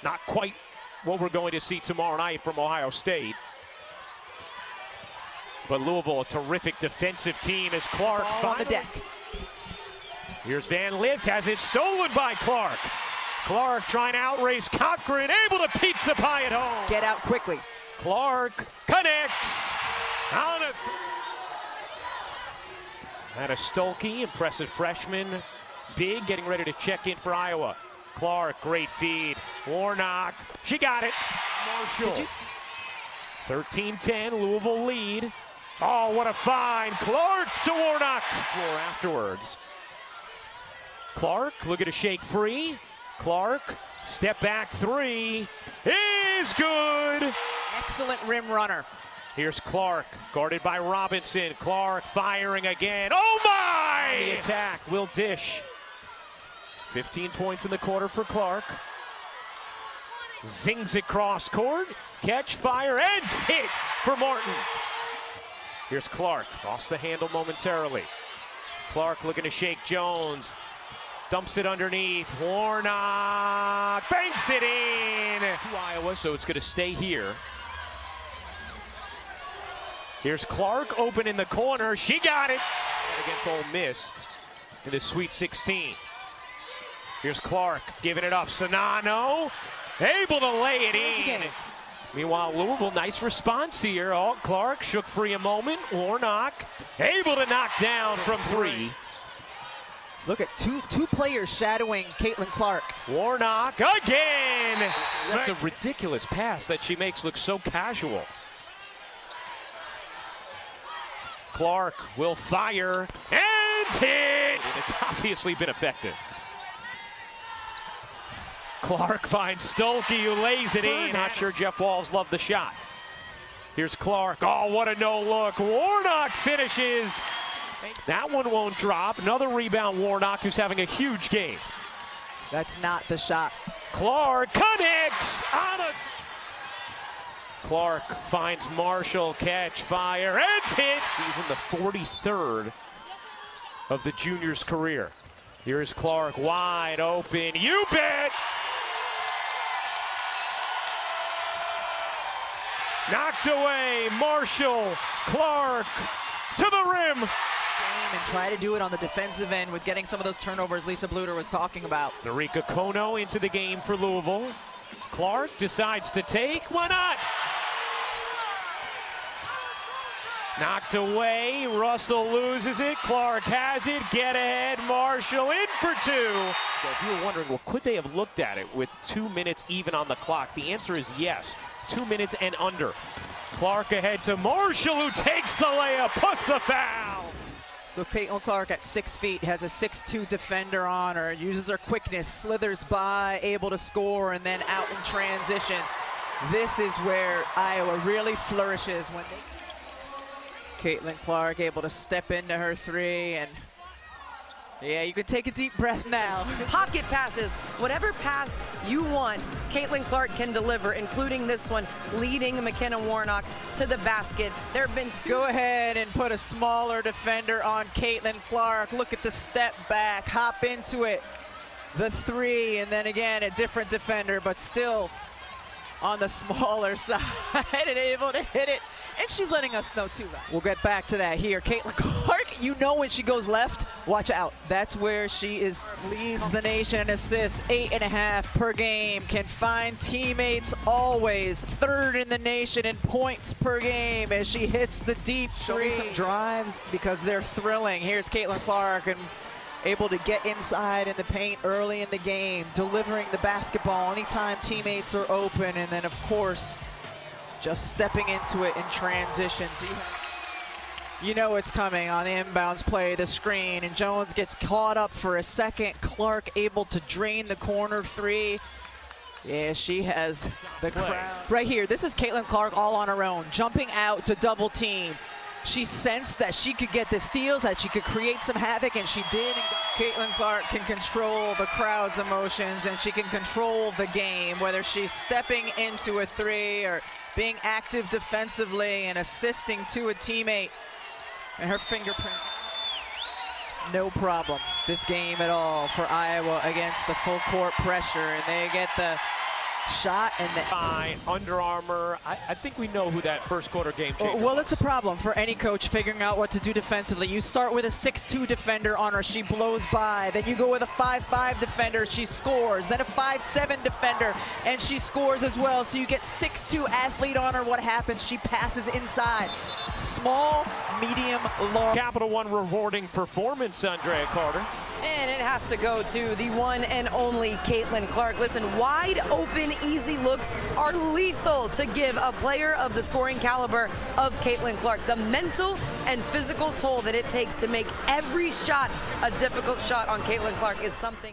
Not quite what we're going to see tomorrow night from Ohio State. But Louisville, a terrific defensive team as Clark Ball on the deck. Here's Van Lith, has it stolen by Clark. Clark trying to outrace Cochran, able to pizza pie it home. Get out quickly. Clark connects. On a Stolke, impressive freshman. Big, getting ready to check in for Iowa. Clark, great feed. Warnock, she got it. Marshall. 13-10, Louisville lead. Oh, what a find. Clark to Warnock. Floor afterwards. Clark looking to shake free. Clark, step back three is good. Excellent rim runner. Here's Clark, guarded by Robinson. Clark firing again. Oh my! The attack, Will Dish. 15 points in the quarter for Clark. Zings it cross court. Catch, fire, and hit for Martin. Here's Clark, lost the handle momentarily. Clark looking to shake Jones. Dumps it underneath. Warnock banks it in to Iowa, so it's going to stay here. Here's Clark open in the corner. She got it against Ole Miss in the Sweet 16. Here's Clark giving it up. Sonano able to lay it in. Meanwhile, Louisville, nice response here. Oh, Clark shook free a moment. Warnock able to knock down from three. Look at two players shadowing Caitlin Clark. Warnock again. That's a ridiculous pass that she makes look so casual. Clark will fire and hit. It's obviously been effective. Clark finds Stolke, who lays it in. Not sure Jeff Walls loved the shot. Here's Clark. Oh, what a no-look. Warnock finishes. That one won't drop. Another rebound, Warnock, who's having a huge game. That's not the shot. Clark connects on a... Clark finds Marshall, catch, fire, and hit. He's in the 43rd of the junior's career. Here's Clark wide open. You bet! Knocked away. Marshall, Clark to the rim. And try to do it on the defensive end with getting some of those turnovers Lisa Bluter was talking about. Narika Kono into the game for Louisville. Clark decides to take. Why not? Knocked away. Russell loses it. Clark has it. Get ahead. Marshall in for two. So if you were wondering, well, could they have looked at it with 2 minutes even on the clock? The answer is yes. 2 minutes and under. Clark ahead to Marshall, who takes the layup, plus the foul. So Caitlin Clark at 6 feet has a 6'2" defender on her, uses her quickness, slithers by, able to score, and then out in transition. This is where Iowa really flourishes when Caitlin Clark able to step into her three, and yeah, you can take a deep breath now. Pocket passes, whatever pass you want, Caitlin Clark can deliver, including this one, leading McKenna Warnock to the basket. There have been two. Go ahead and put a smaller defender on Caitlin Clark. Look at the step back, hop into it. The three, and then again, a different defender, but still on the smaller side and able to hit it. And she's letting us know too. We'll get back to that here. Caitlin Clark, you know when she goes left, watch out. That's where she leads the nation in assists, 8.5 per game. Can find teammates always. Third in the nation in points per game as she hits the deep three. Show me some drives because they're thrilling. Here's Caitlin Clark and able to get inside in the paint early in the game, delivering the basketball anytime teammates are open, and then of course, just stepping into it in transition. So you know it's coming on the inbounds play, the screen, and Jones gets caught up for a second. Clark able to drain the corner three. Yeah, she has the crowd. Right here, this is Caitlin Clark all on her own, jumping out to double team. She sensed that she could get the steals, that she could create some havoc, and she did. Caitlin Clark can control the crowd's emotions, and she can control the game, whether she's stepping into a three or being active defensively and assisting to a teammate. And her fingerprints, no problem this game at all for Iowa against the full court pressure. And they get the shot. And by Under Armour. I think we know who that first quarter game changer well, was. it's a problem for any coach figuring out what to do defensively. You start with a 6'2 defender on her, she blows by. Then you go with a 5'5 defender, she scores. Then a 5'7 defender, and she scores as well. So you get 6'2 athlete on her. What happens? She passes inside. Small, medium, long. Capital One rewarding performance, Andrea Carter. And it has to go to the one and only Caitlin Clark. Listen, wide open, easy looks are lethal to give a player of the scoring caliber of Caitlin Clark. The mental and physical toll that it takes to make every shot a difficult shot on Caitlin Clark is something.